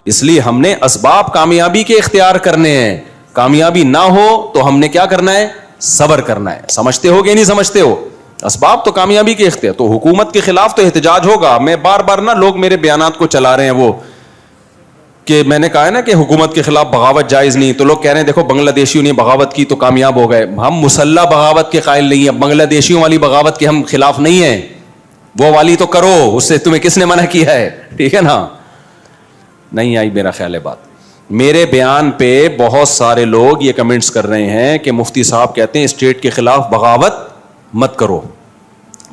اس لیے ہم نے اسباب کامیابی کے اختیار کرنے ہیں. کامیابی نہ ہو تو ہم نے کیا کرنا ہے؟ صبر کرنا ہے. سمجھتے ہو کہ نہیں سمجھتے ہو؟ اسباب تو کامیابی کے اختیار. تو حکومت کے خلاف تو احتجاج ہوگا. میں بار بار نا لوگ میرے بیانات کو چلا رہے ہیں وہ کہ میں نے کہا ہے نا کہ حکومت کے خلاف بغاوت جائز نہیں, تو لوگ کہہ رہے ہیں دیکھو بنگلہ دیشیوں نے بغاوت کی تو کامیاب ہو گئے. ہم مسلح بغاوت کے قائل نہیں ہیں, بنگلہ دیشیوں والی بغاوت کے ہم خلاف نہیں ہیں. وہ والی تو کرو, اس سے تمہیں کس نے منع کیا ہے؟ ٹھیک ہے نا. نہیں آئی میرا خیال ہے بات. میرے بیان پہ بہت سارے لوگ یہ کمنٹس کر رہے ہیں کہ مفتی صاحب کہتے ہیں اسٹیٹ کے خلاف بغاوت مت کرو.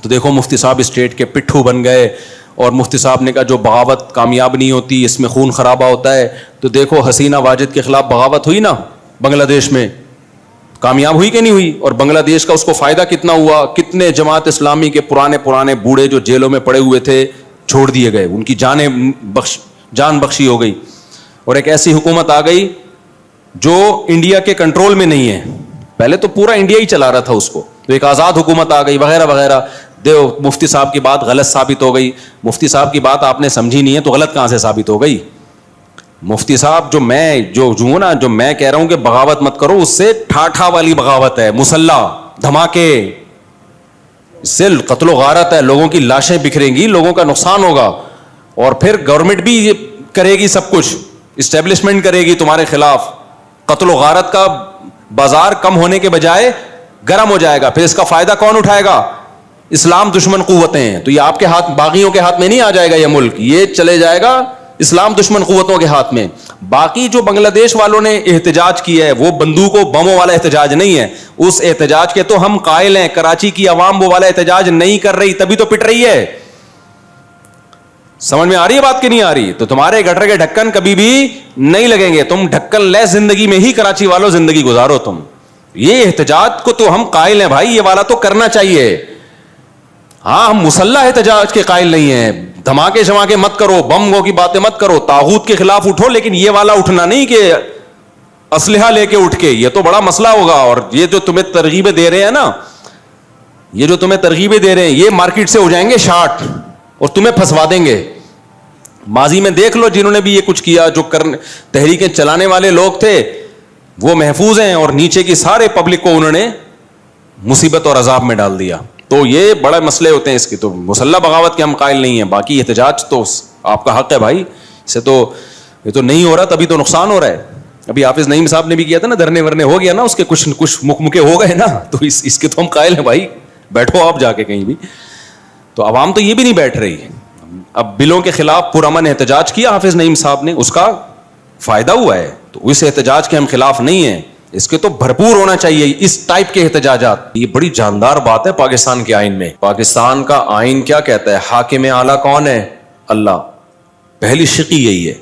تو دیکھو مفتی صاحب اسٹیٹ کے پٹھو بن گئے, اور مفتی صاحب نے کہا جو بغاوت کامیاب نہیں ہوتی اس میں خون خرابہ ہوتا ہے. تو دیکھو حسینہ واجد کے خلاف بغاوت ہوئی نا بنگلہ دیش میں, کامیاب ہوئی کہ نہیں ہوئی؟ اور بنگلہ دیش کا اس کو فائدہ کتنا ہوا؟ کتنے جماعت اسلامی کے پرانے بوڑھے جو جیلوں میں پڑے ہوئے تھے چھوڑ دیے گئے, ان کی جان بخشی ہو گئی. اور ایک ایسی حکومت آ گئی جو انڈیا کے کنٹرول میں نہیں ہے. پہلے تو پورا انڈیا ہی چلا رہا تھا اس کو, تو ایک آزاد حکومت آ گئی وغیرہ وغیرہ. دیو مفتی صاحب کی بات غلط ثابت ہو گئی. مفتی صاحب کی بات آپ نے سمجھی نہیں ہے تو غلط کہاں سے ثابت ہو گئی؟ مفتی صاحب جو میں کہہ رہا ہوں کہ بغاوت مت کرو, اس سے ٹھاٹھا والی بغاوت ہے, مسلح دھماکے, اس سے قتل و غارت ہے, لوگوں کی لاشیں بکھریں گی, لوگوں کا نقصان ہوگا. اور پھر گورنمنٹ بھی کرے گی سب کچھ, اسٹیبلشمنٹ کرے گی تمہارے خلاف. قتل و غارت کا بازار کم ہونے کے بجائے گرم ہو جائے گا. پھر اس کا فائدہ کون اٹھائے گا؟ اسلام دشمن قوتیں ہیں. تو یہ آپ کے ہاتھ, باغیوں کے ہاتھ میں نہیں آ جائے گا یہ ملک, یہ چلے جائے گا اسلام دشمن قوتوں کے ہاتھ میں. باقی جو بنگلہ دیش والوں نے احتجاج کیا ہے وہ بندوقوں بموں والا احتجاج نہیں ہے. اس احتجاج کے تو ہم قائل ہیں. کراچی کی عوام وہ والا احتجاج نہیں کر رہی, تبھی تو پٹ رہی ہے. سمجھ میں آ رہی ہے بات کہ نہیں آ رہی؟ تو تمہارے گٹر کے ڈھکن کبھی بھی نہیں لگیں گے. تم ڈھکن لے زندگی میں ہی کراچی والوں زندگی گزارو. تم یہ احتجاج کو تو ہم قائل ہیں بھائی, یہ والا تو کرنا چاہیے. ہاں ہم مسلح احتجاج کے قائل نہیں ہیں. دھماکے شماکے مت کرو, بموں کی باتیں مت کرو, طاغوت کے خلاف اٹھو, لیکن یہ والا اٹھنا نہیں کہ اسلحہ لے کے اٹھ کے. یہ تو بڑا مسئلہ ہوگا. اور یہ جو تمہیں ترغیبیں دے رہے ہیں نا, یہ مارکیٹ سے ہو جائیں گے شارٹ اور تمہیں پھنسوا دیں گے. ماضی میں دیکھ لو جنہوں نے بھی یہ کچھ کیا, جو تحریکیں چلانے والے لوگ تھے وہ محفوظ ہیں, اور نیچے کی سارے پبلک کو انہوں نے مصیبت اور عذاب میں ڈال دیا. تو یہ بڑے مسئلے ہوتے ہیں اس کی. تو مسلح بغاوت کے ہم قائل نہیں ہیں. باقی احتجاج تو آپ کا حق ہے بھائی, اسے تو یہ تو نہیں ہو رہا, تبھی تو نقصان ہو رہا ہے. ابھی حافظ نعیم صاحب نے بھی کیا تھا نا, دھرنے ورنے ہو گیا نا, اس کے کچھ مکے ہو گئے نا, تو اس کے تو ہم قائل ہیں بھائی, بیٹھو آپ جا کے کہیں بھی. تو عوام تو یہ بھی نہیں بیٹھ رہی. اب بلوں کے خلاف پرامن احتجاج کیا حافظ نعیم صاحب نے, اس کا فائدہ ہوا ہے. تو اس احتجاج کے ہم خلاف نہیں ہیں, اس کے تو بھرپور ہونا چاہیے اس ٹائپ کے احتجاجات. یہ بڑی جاندار بات ہے پاکستان کے آئین میں. پاکستان کا آئین کیا کہتا ہے؟ حاکم اعلیٰ کون ہے؟ اللہ. پہلی شقی یہی ہے,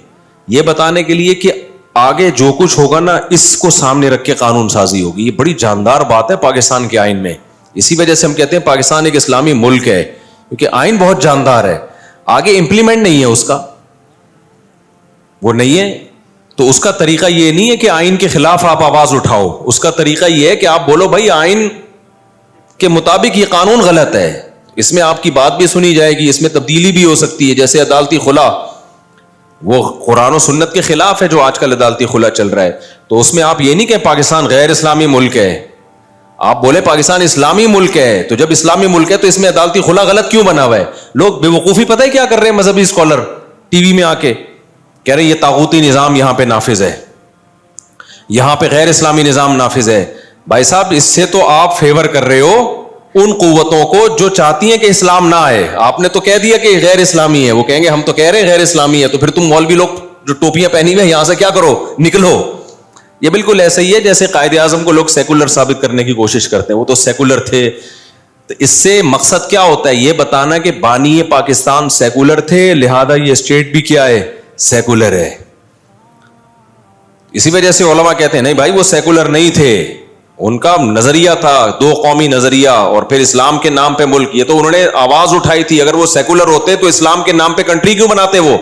یہ بتانے کے لیے کہ آگے جو کچھ ہوگا نا اس کو سامنے رکھ کے قانون سازی ہوگی. یہ بڑی جاندار بات ہے پاکستان کے آئین میں. اسی وجہ سے ہم کہتے ہیں پاکستان ایک اسلامی ملک ہے, کیونکہ آئین بہت جاندار ہے. آگے امپلیمنٹ نہیں ہے اس کا, وہ نہیں ہے. تو اس کا طریقہ یہ نہیں ہے کہ آئین کے خلاف آپ آواز اٹھاؤ. اس کا طریقہ یہ ہے کہ آپ بولو بھائی آئین کے مطابق یہ قانون غلط ہے, اس میں آپ کی بات بھی سنی جائے گی, اس میں تبدیلی بھی ہو سکتی ہے. جیسے عدالتی خلا, وہ قرآن و سنت کے خلاف ہے جو آج کل عدالتی خلا چل رہا ہے. تو اس میں آپ یہ نہیں کہ پاکستان غیر اسلامی ملک ہے, آپ بولے پاکستان اسلامی ملک ہے. تو جب اسلامی ملک ہے تو اس میں عدالتی خلا غلط کیوں بنا ہوا ہے؟ لوگ بے وقوفی پتہ ہے کیا کر رہے ہیں, مذہبی اسکالر ٹی وی میں آ کے کہہ رہے ہیں یہ طاغوتی نظام یہاں پہ نافذ ہے, یہاں پہ غیر اسلامی نظام نافذ ہے. بھائی صاحب اس سے تو آپ فیور کر رہے ہو ان قوتوں کو جو چاہتی ہیں کہ اسلام نہ آئے. آپ نے تو کہہ دیا کہ غیر اسلامی ہے, وہ کہیں گے ہم تو کہہ رہے ہیں غیر اسلامی ہے, تو پھر تم مولوی لوگ جو ٹوپیاں پہنی ہوئے یہاں سے کیا کرو, نکلو. یہ بالکل ایسا ہی ہے جیسے قائد اعظم کو لوگ سیکولر ثابت کرنے کی کوشش کرتے ہیں, وہ تو سیکولر تھے. تو اس سے مقصد کیا ہوتا ہے؟ یہ بتانا کہ بانی پاکستان سیکولر تھے, لہذا یہ اسٹیٹ بھی کیا ہے, سیکولر ہے. اسی وجہ سے علماء کہتے ہیں نہیں بھائی وہ سیکولر نہیں تھے, ان کا نظریہ تھا دو قومی نظریہ, اور پھر اسلام کے نام پہ ملک. یہ تو انہوں نے آواز اٹھائی تھی. اگر وہ سیکولر ہوتے تو اسلام کے نام پہ کنٹری کیوں بناتے؟ وہ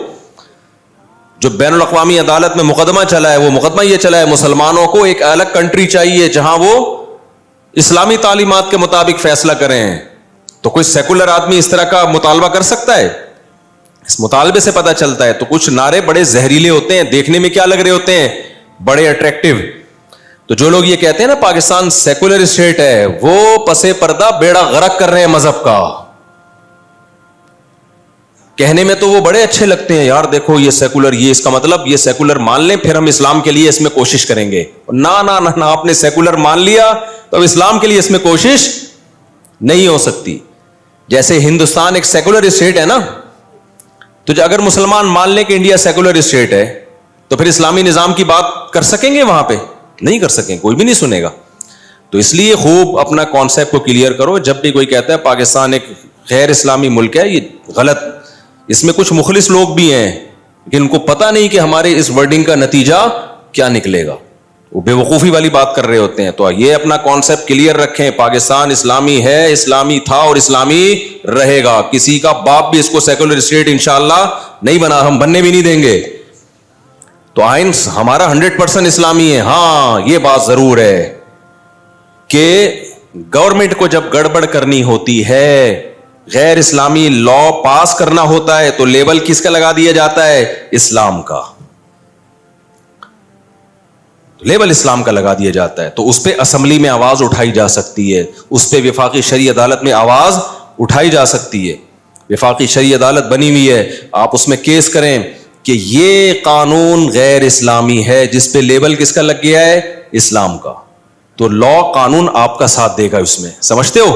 جو بین الاقوامی عدالت میں مقدمہ چلا ہے, وہ مقدمہ یہ چلا ہے مسلمانوں کو ایک الگ کنٹری چاہیے جہاں وہ اسلامی تعلیمات کے مطابق فیصلہ کریں. تو کوئی سیکولر آدمی اس طرح کا مطالبہ کر سکتا ہے؟ اس مطالبے سے پتہ چلتا ہے. تو کچھ نعرے بڑے زہریلے ہوتے ہیں, دیکھنے میں کیا لگ رہے ہوتے ہیں, بڑے اٹریکٹیو. تو جو لوگ یہ کہتے ہیں نا پاکستان سیکولر اسٹیٹ ہے, وہ پسے پردہ بیڑا غرق کر رہے ہیں مذہب کا. کہنے میں تو وہ بڑے اچھے لگتے ہیں, یار دیکھو یہ سیکولر, یہ اس کا مطلب یہ سیکولر مان لیں پھر ہم اسلام کے لیے اس میں کوشش کریں گے. نہ آپ نے سیکولر مان لیا تو اب اسلام کے لیے اس میں کوشش نہیں ہو سکتی. جیسے ہندوستان ایک سیکولر اسٹیٹ ہے نا, تو اگر مسلمان مان لیں کہ انڈیا سیکولر اسٹیٹ ہے تو پھر اسلامی نظام کی بات کر سکیں گے وہاں پہ؟ نہیں کر سکیں, کوئی بھی نہیں سنے گا. تو اس لیے خوب اپنا کانسیپٹ کو کلیئر کرو. جب بھی کوئی کہتا ہے پاکستان ایک غیر اسلامی ملک ہے, یہ غلط. اس میں کچھ مخلص لوگ بھی ہیں لیکن ان کو پتہ نہیں کہ ہمارے اس ورڈنگ کا نتیجہ کیا نکلے گا, وہ بے وقوفی والی بات کر رہے ہوتے ہیں. تو یہ اپنا کانسیپٹ کلیئر رکھیں, پاکستان اسلامی ہے, اسلامی تھا اور اسلامی رہے گا. کسی کا باپ بھی اس کو سیکولر اسٹیٹ انشاءاللہ نہیں بنا, ہم بننے بھی نہیں دیں گے. تو آئین ہمارا 100% اسلامی ہے. ہاں یہ بات ضرور ہے کہ گورنمنٹ کو جب گڑبڑ کرنی ہوتی ہے, غیر اسلامی لا پاس کرنا ہوتا ہے, تو لیبل کس کا لگا دیا جاتا ہے؟ اسلام کا. لیبل اسلام کا لگا دیا جاتا ہے. تو اس پہ اسمبلی میں آواز اٹھائی جا سکتی ہے, اس پہ وفاقی شرعی عدالت میں آواز اٹھائی جا سکتی ہے. وفاقی شرعی عدالت بنی ہوئی ہے, آپ اس میں کیس کریں کہ یہ قانون غیر اسلامی ہے, جس پہ لیبل کس کا لگ گیا ہے؟ اسلام کا. تو لا قانون آپ کا ساتھ دے گا اس میں, سمجھتے ہو؟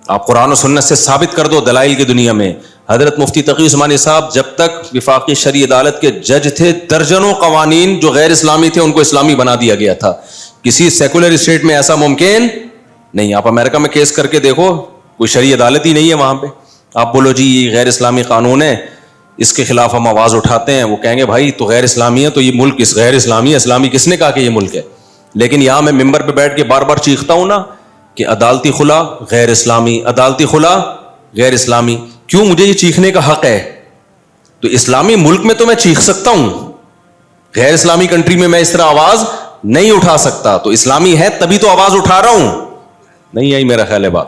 آپ قرآن و سنت سے ثابت کر دو دلائل کی دنیا میں. حضرت مفتی تقی عثمانی صاحب جب تک وفاقی شرعی عدالت کے جج تھے, درجنوں قوانین جو غیر اسلامی تھے ان کو اسلامی بنا دیا گیا تھا. کسی سیکولر اسٹیٹ میں ایسا ممکن نہیں. آپ امریکہ میں کیس کر کے دیکھو, کوئی شرعی عدالت ہی نہیں ہے وہاں پہ. آپ بولو جی یہ غیر اسلامی قانون ہے, اس کے خلاف ہم آواز اٹھاتے ہیں, وہ کہیں گے بھائی تو غیر اسلامی ہے تو یہ ملک اس غیر اسلامی ہے, اسلامی کس نے کہا کہ یہ ملک ہے؟ لیکن یہاں میں ممبر پہ بیٹھ کے بار بار چیختا ہوں نا کہ عدالتی خلا غیر اسلامی, عدالتی خلا غیر اسلامی. کیوں مجھے یہ چیخنے کا حق ہے؟ تو اسلامی ملک میں تو میں چیخ سکتا ہوں, غیر اسلامی کنٹری میں میں اس طرح آواز نہیں اٹھا سکتا. تو اسلامی ہے تبھی تو آواز اٹھا رہا ہوں. نہیں آئی میرا خیال ہے بات.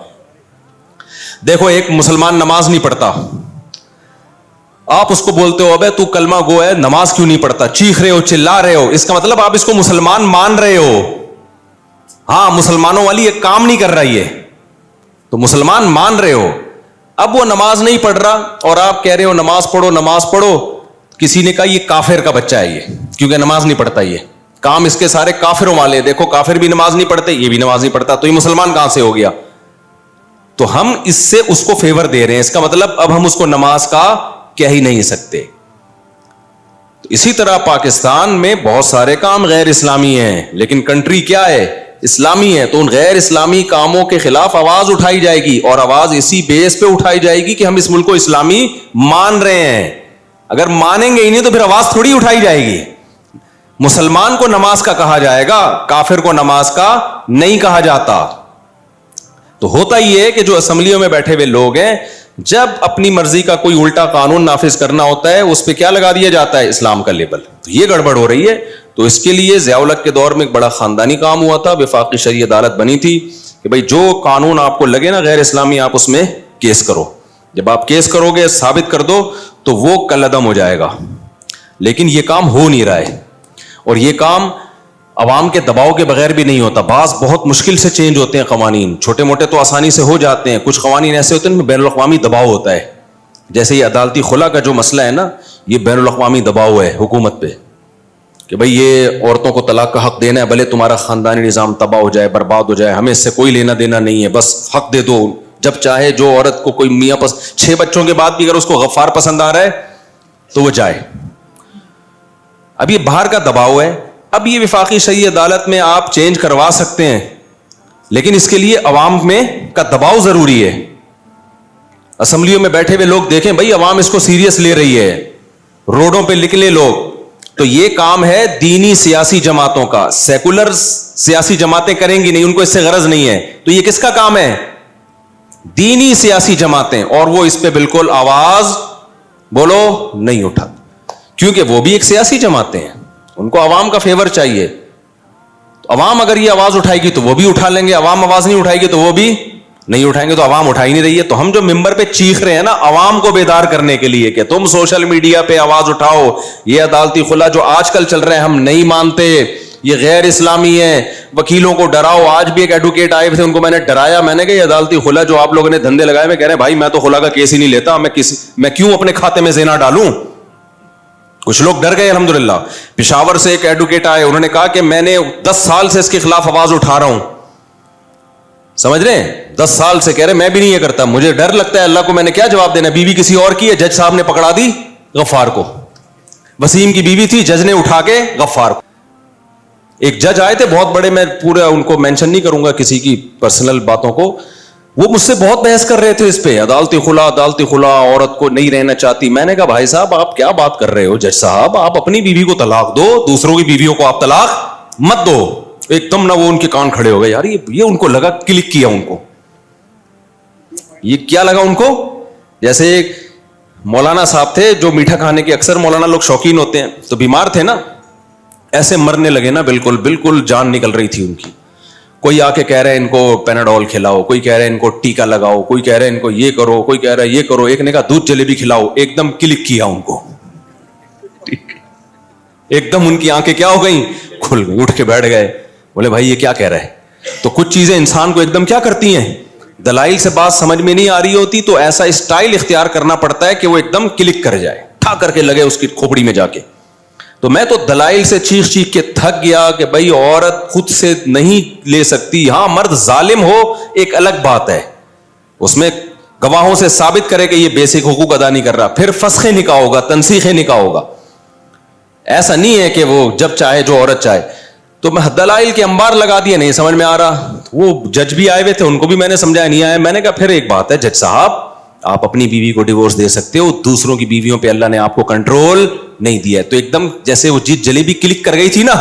دیکھو ایک مسلمان نماز نہیں پڑھتا, آپ اس کو بولتے ہو ابے تو کلمہ گو ہے, نماز کیوں نہیں پڑھتا؟ چیخ رہے ہو, چلا رہے ہو, اس کا مطلب آپ اس کو مسلمان مان رہے ہو. ہاں مسلمانوں والی ایک کام نہیں کر رہی ہے, تو مسلمان مان رہے ہو. اب وہ نماز نہیں پڑھ رہا اور آپ کہہ رہے ہو نماز پڑھو نماز پڑھو. کسی نے کہا یہ کافر کا بچہ ہے یہ, کیونکہ نماز نہیں پڑھتا. یہ کام اس کے سارے کافروں والے, دیکھو کافر بھی نماز نہیں پڑھتے, یہ بھی نماز نہیں پڑھتا, تو یہ مسلمان کہاں سے ہو گیا؟ تو ہم اس سے اس کو فیور دے رہے ہیں, اس کا مطلب اب ہم اس کو نماز کا کہہ ہی نہیں سکتے. تو اسی طرح پاکستان میں بہت سارے کام غیر اسلامی ہیں لیکن کنٹری کیا ہے؟ اسلامی ہے. تو ان غیر اسلامی کاموں کے خلاف آواز اٹھائی جائے گی, اور آواز اسی بیس پہ اٹھائی جائے گی کہ ہم اس ملک کو اسلامی مان رہے ہیں. اگر مانیں گے ہی نہیں تو پھر آواز تھوڑی اٹھائی جائے گی. مسلمان کو نماز کا کہا جائے گا, کافر کو نماز کا نہیں کہا جاتا. تو ہوتا ہی ہے کہ جو اسمبلیوں میں بیٹھے ہوئے لوگ ہیں, جب اپنی مرضی کا کوئی الٹا قانون نافذ کرنا ہوتا ہے اس پہ کیا لگا دیا جاتا ہے؟ اسلام کا لیبل. تو یہ گڑبڑ ہو رہی ہے. تو اس کے لیے ضیاء الحق کے دور میں ایک بڑا خاندانی کام ہوا تھا, وفاقی شرعی عدالت بنی تھی کہ بھائی جو قانون آپ کو لگے نا غیر اسلامی, آپ اس میں کیس کرو. جب آپ کیس کرو گے, ثابت کر دو, تو وہ کالعدم ہو جائے گا. لیکن یہ کام ہو نہیں رہا ہے, اور یہ کام عوام کے دباؤ کے بغیر بھی نہیں ہوتا. بعض بہت مشکل سے چینج ہوتے ہیں قوانین, چھوٹے موٹے تو آسانی سے ہو جاتے ہیں, کچھ قوانین ایسے ہوتے ہیں بین الاقوامی دباؤ ہوتا ہے. جیسے یہ عدالتی خلا کا جو مسئلہ ہے نا, یہ بین الاقوامی دباؤ ہے حکومت پہ کہ بھئی یہ عورتوں کو طلاق کا حق دینا ہے, بھلے تمہارا خاندانی نظام تباہ ہو جائے, برباد ہو جائے, ہمیں اس سے کوئی لینا دینا نہیں ہے, بس حق دے دو. جب چاہے جو عورت کو کوئی میاں 6 بچوں کے بعد بھی اگر اس کو غفار پسند آ رہا ہے تو وہ جائے. اب یہ باہر کا دباؤ ہے. اب یہ وفاقی شرعی عدالت میں آپ چینج کروا سکتے ہیں, لیکن اس کے لیے عوام میں کا دباؤ ضروری ہے. اسمبلیوں میں بیٹھے ہوئے لوگ دیکھیں بھائی عوام اس کو سیریس لے رہی ہے, روڈوں پہ نکلے لوگ. تو یہ کام ہے دینی سیاسی جماعتوں کا. سیکولر سیاسی جماعتیں کریں گی نہیں, ان کو اس سے غرض نہیں ہے. تو یہ کس کا کام ہے؟ دینی سیاسی جماعتیں. اور وہ اس پہ بالکل آواز بولو نہیں اٹھاتے, کیونکہ وہ بھی ایک سیاسی جماعتیں ہیں, ان کو عوام کا فیور چاہیے. تو عوام اگر یہ آواز اٹھائے گی تو وہ بھی اٹھا لیں گے, عوام آواز نہیں اٹھائے گی تو وہ بھی نہیں اٹھائیں گے تو عوام اٹھا ہی نہیں رہی ہے. تو ہم جو ممبر پہ چیخ رہے ہیں نا عوام کو بیدار کرنے کے لیے کہ تم سوشل میڈیا پہ آواز اٹھاؤ, یہ عدالتی خلا جو آج کل چل رہے ہیں ہم نہیں مانتے, یہ غیر اسلامی ہے, وکیلوں کو ڈراؤ. آج بھی ایک ایڈوکیٹ آئے تھے, ان کو میں نے ڈرایا, میں نے کہا یہ عدالتی خلا جو آپ لوگوں نے دھندے لگائے, میں کہہ رہے ہیں بھائی میں تو خلا کا کیس ہی نہیں لیتا, میں کیوں اپنے کھاتے میں زنا ڈالوں. کچھ لوگ ڈر گئے. الحمدللہ پشاور سے ایک ایڈوکیٹ آئے, انہوں نے کہا کہ میں نے 10 سال سے اس کے خلاف آواز اٹھا رہا ہوں. سمجھ رہے ہیں, 10 سال سے کہہ رہے میں بھی نہیں یہ کرتا, مجھے ڈر لگتا ہے اللہ کو میں نے کیا جواب دینا. بیوی کسی اور کی ہے, جج صاحب نے پکڑا دی غفار کو. وسیم کی بیوی تھی, جج نے اٹھا کے غفار کو. ایک جج آئے تھے بہت بڑے, میں پورا ان کو مینشن نہیں کروں گا کسی کی پرسنل باتوں کو, وہ مجھ سے بہت بحث کر رہے تھے اس پہ, عدالتی خلا عورت کو نہیں رہنا چاہتی. میں نے کہا بھائی صاحب آپ کیا بات کر رہے ہو, جج صاحب آپ اپنی بیوی کو طلاق دو, دوسروں کی بیویوں کو آپ طلاق مت دو. ایک دم نہ وہ ان کے کان کھڑے ہو گئے, یار یہ ان کو لگا, کلک کیا ان کو, یہ کیا لگا ان کو, جیسے ایک مولانا صاحب تھے جو میٹھا کھانے کے اکثر مولانا لوگ شوقین ہوتے ہیں, تو بیمار تھے نا, ایسے مرنے لگے نا, بالکل جان نکل رہی تھی ان کی. کوئی آ کے کہہ رہے ہیں ان کو پیناڈول کھلاؤ, کوئی کہہ رہے ہیں ان کو ٹیکا لگاؤ, کوئی کہہ رہے ہیں ان کو یہ کرو, کوئی کہہ رہا ہے یہ کرو. ایک نے کہا دودھ جلیبی کھلاؤ, ایک دم کلک کیا ان کو, ایک دم ان کی آنکھیں کیا ہو گئیں, کھل گئی, اٹھ کے بیٹھ گئے. بولے بھائی یہ کیا کہہ رہا ہے. تو کچھ چیزیں انسان کو ایک دم کیا کرتی ہیں, دلائل سے بات سمجھ میں نہیں آ رہی ہوتی, تو ایسا اسٹائل اختیار کرنا پڑتا ہے کہ وہ ایک دم کلک کر جائے, ٹھا کر کے لگے اس کی کھوپڑی میں جا کے. تو میں تو دلائل سے چیخ کے تھک گیا کہ بھائی عورت خود سے نہیں لے سکتی. ہاں مرد ظالم ہو ایک الگ بات ہے, اس میں گواہوں سے ثابت کرے کہ یہ بیسک حقوق ادا نہیں کر رہا, پھر فسخ نکاح ہوگا, تنسیخ نکاح ہوگا. ایسا نہیں ہے کہ وہ جب چاہے جو عورت چاہے. تو میں دلائل کے انبار لگا دیا, نہیں سمجھ میں آ رہا. وہ جج بھی آئے ہوئے تھے, ان کو بھی میں نے سمجھایا, نہیں آیا. میں نے کہا پھر ایک بات ہے جج صاحب, آپ اپنی بیوی کو ڈیورس دے سکتے ہو, دوسروں کی بیویوں پہ اللہ نے آپ کو کنٹرول نہیں دیا ہے. تو ایک دم جیسے وہ جلیبی کلک کر گئی تھی نا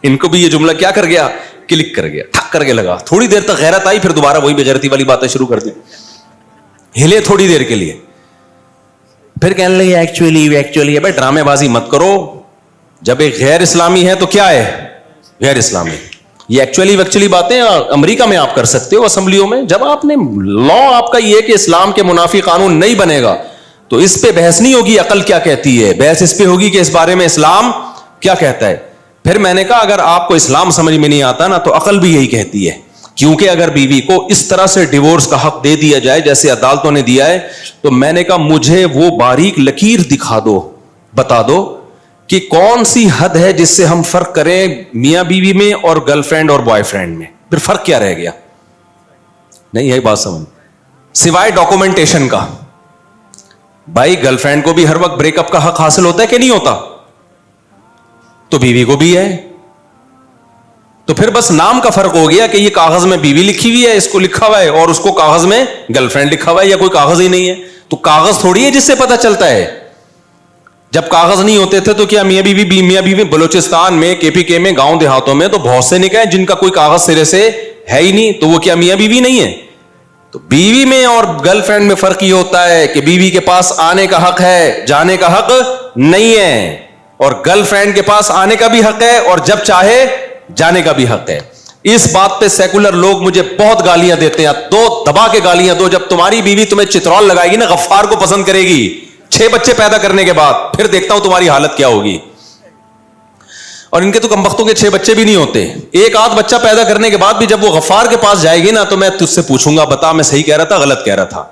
ان کو بھی یہ جملہ کیا کر گیا, کلک کر گیا, ٹھک کر کے لگا. تھوڑی دیر تک غیرت آئی, پھر دوبارہ وہی بغیرتی والی باتیں شروع کر دی, ہلے تھوڑی دیر کے لیے, پھر کہنے لگے ایکچولی. بھائی ڈرامے بازی مت کرو, جب ایک غیر اسلامی ہے تو کیا ہے, غیر اسلامی. یہ ایکچولی باتیں امریکہ میں آپ کر سکتے ہو اسمبلیوں میں. جب آپ نے لا آپ کا یہ کہ اسلام کے منافی قانون نہیں بنے گا, تو اس پہ بحث نہیں ہوگی عقل کیا کہتی ہے, بحث اس پہ ہوگی کہ اس بارے میں اسلام کیا کہتا ہے. پھر میں نے کہا اگر آپ کو اسلام سمجھ میں نہیں آتا نا, تو عقل بھی یہی کہتی ہے. کیونکہ اگر بیوی کو اس طرح سے ڈیورس کا حق دے دیا جائے جیسے عدالتوں نے دیا ہے, تو میں نے کہا مجھے وہ باریک لکیر دکھا دو, بتا دو کہ کون سی حد ہے جس سے ہم فرق کریں میاں بیوی میں اور گرل فرینڈ اور بوائے فرینڈ میں. پھر فرق کیا رہ گیا, نہیں یہی بات سمجھ, سوائے ڈاکومنٹیشن کا. بھائی گرل فرینڈ کو بھی ہر وقت بریک اپ کا حق حاصل ہوتا ہے کہ نہیں ہوتا, تو بیوی کو بھی ہے. تو پھر بس نام کا فرق ہو گیا کہ یہ کاغذ میں بیوی لکھی ہوئی ہے, اس کو لکھا ہوا ہے, اور اس کو کاغذ میں گرل فرینڈ لکھا ہوا ہے, یا کوئی کاغذ ہی نہیں ہے. تو کاغذ تھوڑی ہے جس سے پتہ چلتا ہے. جب کاغذ نہیں ہوتے تھے تو کیا میاں بیوی بلوچستان میں, کے پی کے میں, گاؤں دیہاتوں میں تو بہت سے نکاح جن کا کوئی کاغذ سرے سے ہے ہی نہیں, تو وہ کیا میاں بیوی نہیں ہے. تو بیوی میں اور گرل فرینڈ میں فرق یہ ہوتا ہے کہ بیوی کے پاس آنے کا حق ہے, جانے کا حق نہیں ہے, اور گرل فرینڈ کے پاس آنے کا بھی حق ہے اور جب چاہے جانے کا بھی حق ہے. اس بات پہ سیکولر لوگ مجھے بہت گالیاں دیتے ہیں. دو دبا کے گالیاں دو. جب تمہاری بیوی تمہیں چترول لگائے گی نا, غفار کو پسند کرے گی 6 بچے پیدا کرنے کے بعد, پھر دیکھتا ہوں تمہاری حالت کیا ہوگی. اور ان کے تو کمبختوں کے 6 بچے بھی نہیں ہوتے. ایک آدھ بچہ پیدا کرنے کے بعد بھی جب وہ غفار کے پاس جائے گی نا, تو میں تجھ سے پوچھوں گا بتا میں صحیح کہہ رہا تھا غلط کہہ رہا تھا.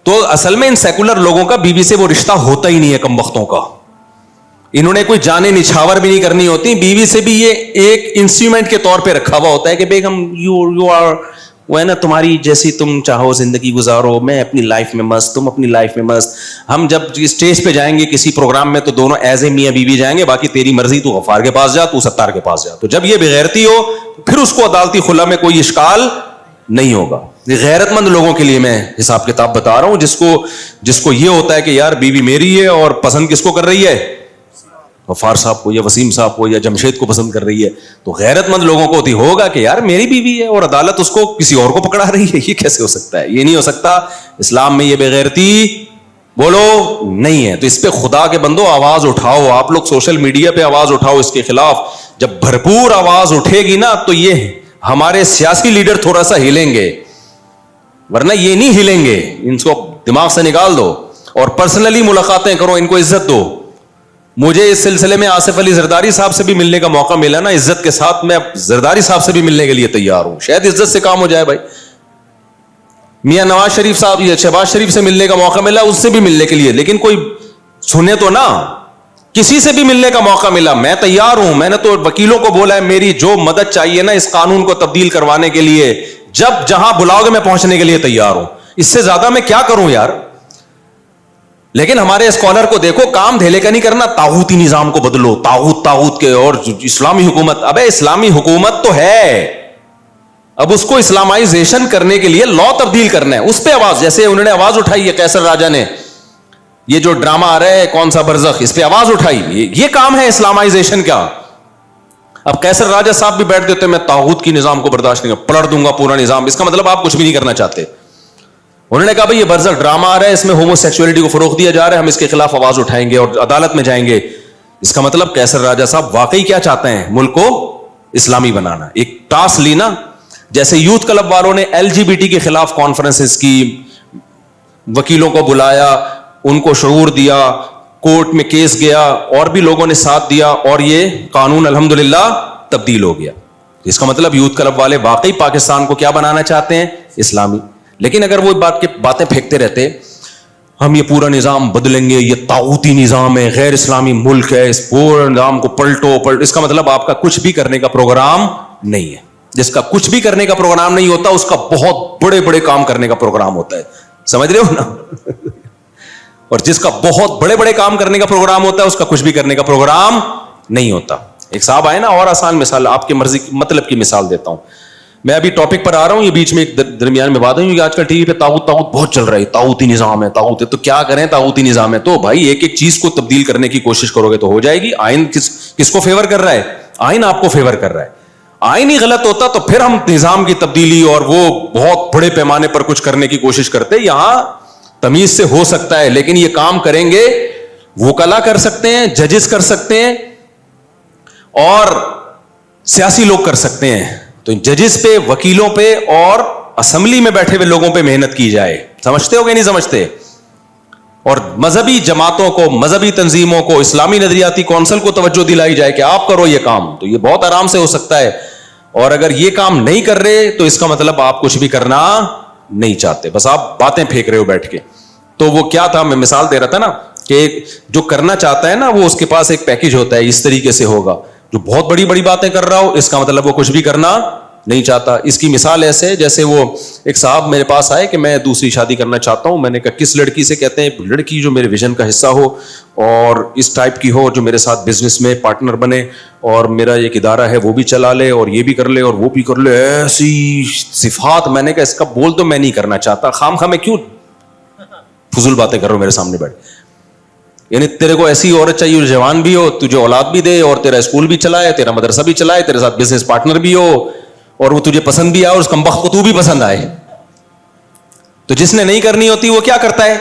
تو اصل میں ان سیکولر لوگوں کا بیوی سے وہ رشتہ ہوتا ہی نہیں ہے کمبختوں کا. انہوں نے کوئی جانے نچھاور بھی نہیں کرنی ہوتی. بیوی سے بھی یہ ایک انسٹرومنٹ کے طور پہ رکھا ہوا ہوتا ہے کہ بیگم یو آر, وہ ہے نا تمہاری جیسی تم چاہو زندگی گزارو, میں اپنی لائف میں مست, تم اپنی لائف میں مست. ہم جب اسٹیج پہ جائیں گے کسی پروگرام میں تو دونوں ایز اے میاں بیوی جائیں گے, باقی تیری مرضی, تو غفار کے پاس جا, تو ستار کے پاس جا. تو جب یہ بغیرتی ہو پھر اس کو عدالتی خلا میں کوئی اشکال نہیں ہوگا. یہ غیرت مند لوگوں کے لیے میں حساب کتاب بتا رہا ہوں, جس کو یہ ہوتا ہے کہ یار بیوی میری ہے اور پسند کس کو کر رہی ہے, غفار صاحب کو یا وسیم صاحب کو یا جمشید کو پسند کر رہی ہے. تو غیرت مند لوگوں کو ہوگا کہ یار میری بیوی ہے اور عدالت اس کو کسی اور کو پکڑا رہی ہے. یہ کیسے ہو سکتا ہے, یہ نہیں ہو سکتا. اسلام میں یہ بغیرتی بولو نہیں ہے. تو اس پہ خدا کے بندو آواز اٹھاؤ. آپ لوگ سوشل میڈیا پہ آواز اٹھاؤ اس کے خلاف. جب بھرپور آواز اٹھے گی نا, تو یہ ہمارے سیاسی لیڈر تھوڑا سا ہلیں گے, ورنہ یہ نہیں ہلیں گے. ان کو دماغ سے نکال دو اور پرسنلی ملاقاتیں کرو, ان کو عزت دو. مجھے اس سلسلے میں آصف علی زرداری صاحب سے بھی ملنے کا موقع ملا نا, عزت کے ساتھ میں زرداری صاحب سے بھی ملنے کے لیے تیار ہوں. شاید عزت سے کام ہو جائے بھائی. میاں نواز شریف صاحب یا شہباز شریف سے ملنے کا موقع ملا, اس سے بھی ملنے کے لیے, لیکن کوئی سنے تو نا. کسی سے بھی ملنے کا موقع ملا, میں تیار ہوں. میں نے تو وکیلوں کو بولا ہے میری جو مدد چاہیے نا اس قانون کو تبدیل کروانے کے لیے, جب جہاں بلاؤ گے میں پہنچنے کے لیے تیار ہوں. اس سے زیادہ میں کیا کروں یار. لیکن ہمارے اسکالر کو دیکھو, کام دھیلے کا نہیں کرنا, طاغوتی نظام کو بدلو, طاغوت کے, اور اسلامی حکومت. ابے اسلامی حکومت تو ہے, اب اس کو اسلامائزیشن کرنے کے لیے لا تبدیل کرنا ہے. اس پہ آواز, جیسے انہوں نے آواز اٹھائی ہے قیصر راجہ نے, یہ جو ڈرامہ آ رہا ہے کون سا برزخ, اس پہ آواز اٹھائی. یہ کام ہے اسلامائزیشن کا. اب قیصر راجہ صاحب بھی بیٹھ دیتے, میں طاغوت کی نظام کو برداشت نہیں, پلٹ دوں گا پورا نظام. اس کا مطلب آپ کچھ بھی نہیں کرنا چاہتے. انہوں نے کہا بھائی یہ برزخ ڈرامہ آ رہا ہے, اس میں ہومو سیکسولیٹی کو فروغ دیا جا رہا ہے, ہم اس کے خلاف آواز اٹھائیں گے اور عدالت میں جائیں گے. اس کا مطلب قیصر راجہ صاحب واقعی کیا چاہتے ہیں, ملک کو اسلامی بنانا. ایک ٹاسک لی نا, جیسے یوتھ کلب والوں نے LGBT کے خلاف کانفرنسز کی, وکیلوں کو بلایا, ان کو شعور دیا, کورٹ میں کیس گیا, اور بھی لوگوں نے ساتھ دیا, اور یہ قانون الحمدللہ تبدیل ہو گیا. اس کا مطلب یوتھ کلب والے واقعی پاکستان کو کیا بنانا چاہتے ہیں, اسلامی. لیکن اگر وہ باتیں پھینکتے رہتے, ہم یہ پورا نظام بدلیں گے, یہ طاغوتی نظام ہے, غیر اسلامی ملک ہے, اس پورے نظام کو پلٹو, اس کا مطلب آپ کا کچھ بھی کرنے کا پروگرام نہیں ہے. جس کا کچھ بھی کرنے کا پروگرام نہیں ہوتا, اس کا بہت بڑے بڑے کام کرنے کا پروگرام ہوتا ہے. سمجھ رہے ہو نا. اور جس کا بہت بڑے بڑے کام کرنے کا پروگرام ہوتا ہے, اس کا کچھ بھی کرنے کا پروگرام نہیں ہوتا. ایک صاحب آئے نا, اور آسان مثال, آپ کی مرضی مطلب کی مثال دیتا ہوں. میں ابھی ٹاپک پر آ رہا ہوں, یہ بیچ میں ایک درمیان میں بات ہے کہ آج کل ٹی وی پہ طاغوت بہت چل رہا ہے, طاغوتی نظام ہے, طاغوت ہے. تو کیا کریں, طاغوتی نظام ہے تو بھائی ایک ایک چیز کو تبدیل کرنے کی کوشش کرو گے تو ہو جائے گی. آئین کس کو فیور کر رہا ہے, آئین آپ کو فیور کر رہا ہے. آئین ہی غلط ہوتا تو پھر ہم نظام کی تبدیلی اور وہ بہت بڑے پیمانے پر کچھ کرنے کی کوشش کرتے. یہاں تمیز سے ہو سکتا ہے, لیکن یہ کام کریں گے وکلا کر سکتے ہیں, ججز کر سکتے ہیں, اور سیاسی لوگ کر سکتے ہیں. تو ججز پہ, وکیلوں پہ, اور اسمبلی میں بیٹھے ہوئے لوگوں پہ محنت کی جائے. سمجھتے ہو کہ نہیں سمجھتے؟ اور مذہبی جماعتوں کو, مذہبی تنظیموں کو, اسلامی نظریاتی کونسل کو توجہ دلائی جائے کہ آپ کرو یہ کام, تو یہ بہت آرام سے ہو سکتا ہے. اور اگر یہ کام نہیں کر رہے تو اس کا مطلب آپ کچھ بھی کرنا نہیں چاہتے, بس آپ باتیں پھینک رہے ہو بیٹھ کے. تو وہ کیا تھا, میں مثال دے رہا تھا نا کہ جو کرنا چاہتا ہے نا, وہ اس کے پاس ایک پیکج ہوتا ہے, اس طریقے سے ہوگا. جو بہت بڑی بڑی باتیں کر رہا ہو, اس کا مطلب وہ کچھ بھی کرنا نہیں چاہتا. اس کی مثال ایسے, جیسے وہ ایک صاحب میرے پاس آئے کہ میں دوسری شادی کرنا چاہتا ہوں. میں نے کہا کس لڑکی سے؟ کہتے ہیں لڑکی جو میرے ویژن کا حصہ ہو اور اس ٹائپ کی ہو, جو میرے ساتھ بزنس میں پارٹنر بنے, اور میرا ایک ادارہ ہے وہ بھی چلا لے, اور یہ بھی کر لے, اور وہ بھی کر لے, ایسی صفات. میں نے کہا اس کا بول تو میں نہیں کرنا چاہتا, خام خواہ میں کیوں فضول باتیں کر رہا ہوں میرے سامنے بیٹھ. یعنی تیرے کو ایسی عورت چاہیے جو جوان بھی ہو, تجھے اولاد بھی دے, اور تیرا اسکول بھی چلائے, تیرا مدرسہ بھی چلائے, تیرے ساتھ بزنس پارٹنر بھی ہو, اور وہ تجھے پسند بھی آئے, اور اس کمبخت کو تو بھی پسند آئے. تو جس نے نہیں کرنی ہوتی وہ کیا کرتا ہے,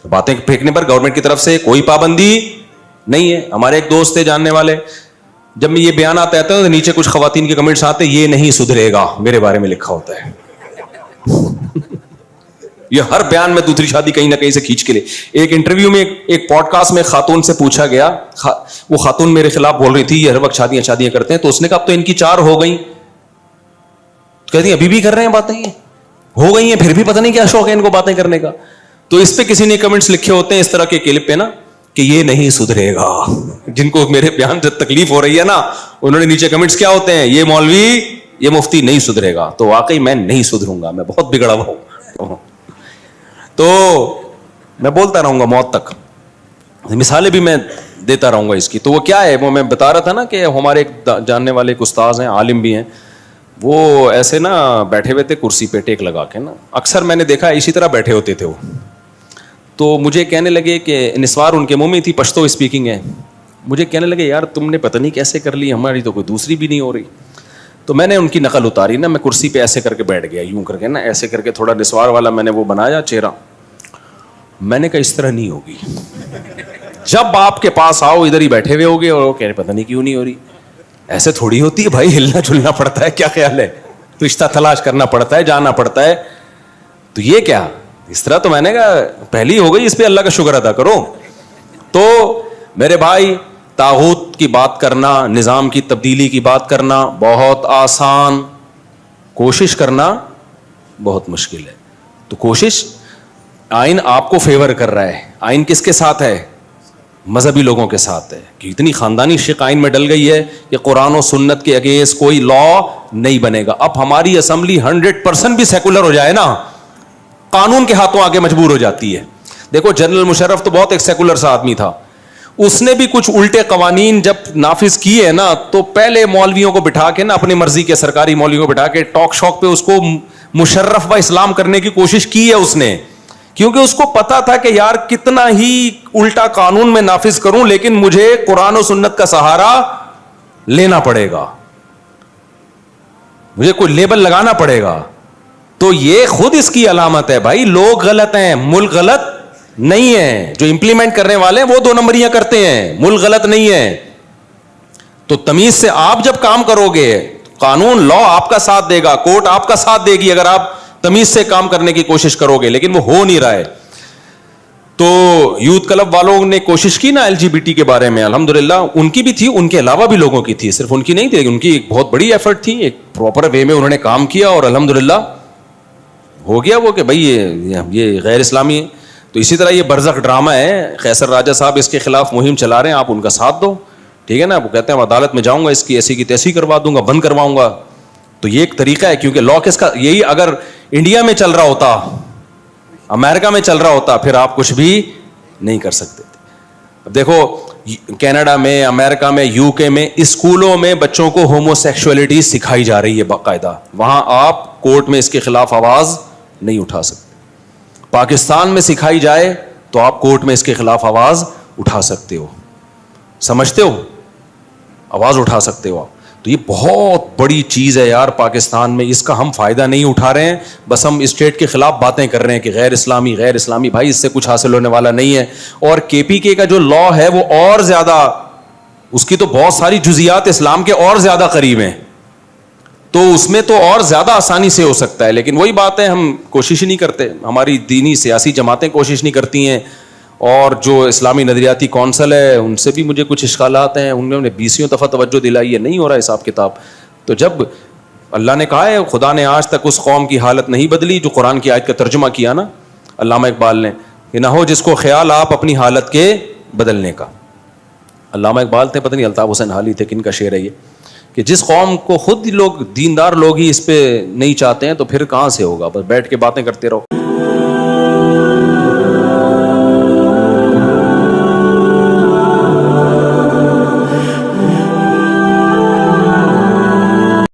باتیں پھینکنے پر گورنمنٹ کی طرف سے کوئی پابندی نہیں ہے. ہمارے ایک دوست تھے جاننے والے, جب میں یہ بیان آتا ہے تو نیچے کچھ خواتین کے کمنٹس آتے, یہ نہیں سدھرے گا, میرے بارے میں لکھا ہوتا ہے. یہ ہر بیان میں دوسری شادی کہیں نہ کہیں سے کھینچ کے لے. ایک انٹرویو میں, ایک پوڈ کاسٹ میں خاتون سے پوچھا گیا, وہ خاتون میرے خلاف بول رہی تھی یہ ہر وقت شادیاں کرتے ہیں, تو اس نے کہا اب تو ان کی 4 ہو گئی. کہتی ہیں ابھی بھی کر رہے ہیں باتیں, یہ ہو گئی ہیں پھر بھی پتہ نہیں کیا شوق ہے ان کو باتیں کرنے کا. تو اس پہ کسی نے کمنٹس لکھے ہوتے ہیں اس طرح کے کلپ پہ نا, کہ یہ نہیں سدھرے گا. جن کو میرے بیان سے تکلیف ہو رہی ہے نا, انہوں نے نیچے کمنٹس کیا ہوتے ہیں, یہ مولوی, یہ مفتی نہیں سدھرے گا. تو واقعی میں نہیں سدھروں گا, میں بہت بگڑا ہوا ہوں. تو میں بولتا رہوں گا موت تک, مثالیں بھی میں دیتا رہوں گا اس کی. تو وہ کیا ہے, وہ میں بتا رہا تھا نا کہ ہمارے ایک جاننے والے ایک استاذ ہیں, عالم بھی ہیں, وہ ایسے نا بیٹھے ہوئے تھے کرسی پہ ٹیک لگا کے نا, اکثر میں نے دیکھا اسی طرح بیٹھے ہوتے تھے وہ. تو مجھے کہنے لگے کہ نسوار ان کے منہ میں تھی, پشتو اسپیکنگ ہے, مجھے کہنے لگے یار تم نے پتہ نہیں کیسے کر لی, ہماری تو کوئی دوسری بھی نہیں ہو رہی. تو میں نے ان کی نقل اتاری نا, میں کرسی پہ ایسے کر کے بیٹھ گیا, یوں کر کے نا, ایسے کر کے تھوڑا نسوار والا میں نے وہ بنایا چہرہ. میں نے کہا اس طرح نہیں ہوگی, جب آپ کے پاس آؤ ادھر ہی بیٹھے ہوئے ہوگے, اور وہ کہہ رہے پتہ نہیں کیوں نہیں ہو رہی. ایسے تھوڑی ہوتی ہے بھائی, ہلنا جلنا پڑتا ہے, کیا خیال ہے, رشتہ تلاش کرنا پڑتا ہے, جانا پڑتا ہے. تو یہ کیا اس طرح, تو میں نے کہا پہلی ہو گئی, اس پہ اللہ کا شکر ادا کرو. تو میرے بھائی طاغوت کی بات کرنا, نظام کی تبدیلی کی بات کرنا بہت آسان, کوشش کرنا بہت مشکل ہے. تو کوشش, آئین آپ کو فیور کر رہا ہے, آئین کس کے ساتھ ہے, مذہبی لوگوں کے ساتھ ہے, کہ اتنی خاندانی شق آئین میں ڈل گئی ہے کہ قرآن و سنت کے اگینسٹ کوئی لا نہیں بنے گا. اب ہماری اسمبلی 100% بھی سیکولر ہو جائے نا, قانون کے ہاتھوں آگے مجبور ہو جاتی ہے. دیکھو جنرل مشرف تو بہت ایک سیکولر سا آدمی تھا, اس نے بھی کچھ الٹے قوانین جب نافذ کیے نا, تو پہلے مولویوں کو بٹھا کے نا, اپنی مرضی کے سرکاری مولویوں کو بٹھا کے ٹاک شاک پہ اس کو مشرف و اسلام کرنے کی کوشش کی ہے اس نے, کیونکہ اس کو پتا تھا کہ یار کتنا ہی الٹا قانون میں نافذ کروں لیکن مجھے قرآن و سنت کا سہارا لینا پڑے گا, مجھے کوئی لیبل لگانا پڑے گا. تو یہ خود اس کی علامت ہے بھائی, لوگ غلط ہیں, ملک غلط نہیں ہے, جو امپلیمنٹ کرنے والے ہیں وہ 2 نمبریاں کرتے ہیں, ملک غلط نہیں ہے. تو تمیز سے آپ جب کام کرو گے, قانون لا آپ کا ساتھ دے گا, کورٹ آپ کا ساتھ دے گی اگر آپ تمیز سے کام کرنے کی کوشش کرو گے, لیکن وہ ہو نہیں رہا ہے. تو یوتھ کلب والوں نے کوشش کی نا LGBT کے بارے میں, الحمدللہ ان کی بھی تھی, ان کے علاوہ بھی لوگوں کی تھی, صرف ان کی نہیں تھی, ان کی ایک بہت بڑی ایفرٹ تھی, ایک پراپر وے میں انہوں نے کام کیا اور الحمدللہ ہو گیا وہ کہ بھائی یہ غیر اسلامی ہے. تو اسی طرح یہ برزخ ڈرامہ ہے, قیصر راجہ صاحب اس کے خلاف مہم چلا رہے ہیں, آپ ان کا ساتھ دو, ٹھیک ہے نا. وہ کہتے ہیں عدالت میں جاؤں گا, اس کی ایسی کی تیسی کروا دوں گا, بند کرواؤں گا. تو یہ ایک طریقہ ہے, کیونکہ لا کس کا, یہی اگر انڈیا میں چل رہا ہوتا, امریکہ میں چل رہا ہوتا, پھر آپ کچھ بھی نہیں کر سکتے تھے. اب دیکھو کینیڈا میں, امریکہ میں, UK میں اسکولوں میں بچوں کو ہومو سیکشولیٹی سکھائی جا رہی ہے باقاعدہ, وہاں آپ کورٹ میں اس کے خلاف آواز نہیں اٹھا سکتے. پاکستان میں سکھائی جائے تو آپ کورٹ میں اس کے خلاف آواز اٹھا سکتے ہو, سمجھتے ہو, آواز اٹھا سکتے ہو آپ. تو یہ بہت بڑی چیز ہے یار پاکستان میں, اس کا ہم فائدہ نہیں اٹھا رہے ہیں, بس ہم اسٹیٹ کے خلاف باتیں کر رہے ہیں کہ غیر اسلامی غیر اسلامی. بھائی اس سے کچھ حاصل ہونے والا نہیں ہے. اور KPK کا جو لا ہے وہ اور زیادہ, اس کی تو بہت ساری جزیات اسلام کے اور زیادہ قریب ہیں, تو اس میں تو اور زیادہ آسانی سے ہو سکتا ہے. لیکن وہی بات ہے, ہم کوشش ہی نہیں کرتے, ہماری دینی سیاسی جماعتیں کوشش نہیں کرتی ہیں, اور جو اسلامی نظریاتی کونسل ہے ان سے بھی مجھے کچھ اشکالات ہیں, انہوں نے 20 دفعہ توجہ دلائی ہے, نہیں ہو رہا حساب کتاب. تو جب اللہ نے کہا ہے, خدا نے آج تک اس قوم کی حالت نہیں بدلی جو قرآن کی آیت کا ترجمہ کیا نا علامہ اقبال نے, کہ نہ ہو جس کو خیال آپ اپنی حالت کے بدلنے کا. علامہ اقبال تھے, پتہ نہیں الطاف حسین حالی تھے, کن کا شعر ہے یہ, کہ جس قوم کو خود لوگ دیندار لوگ ہی اس پہ نہیں چاہتے ہیں تو پھر کہاں سے ہوگا, بس بیٹھ کے باتیں کرتے رہو.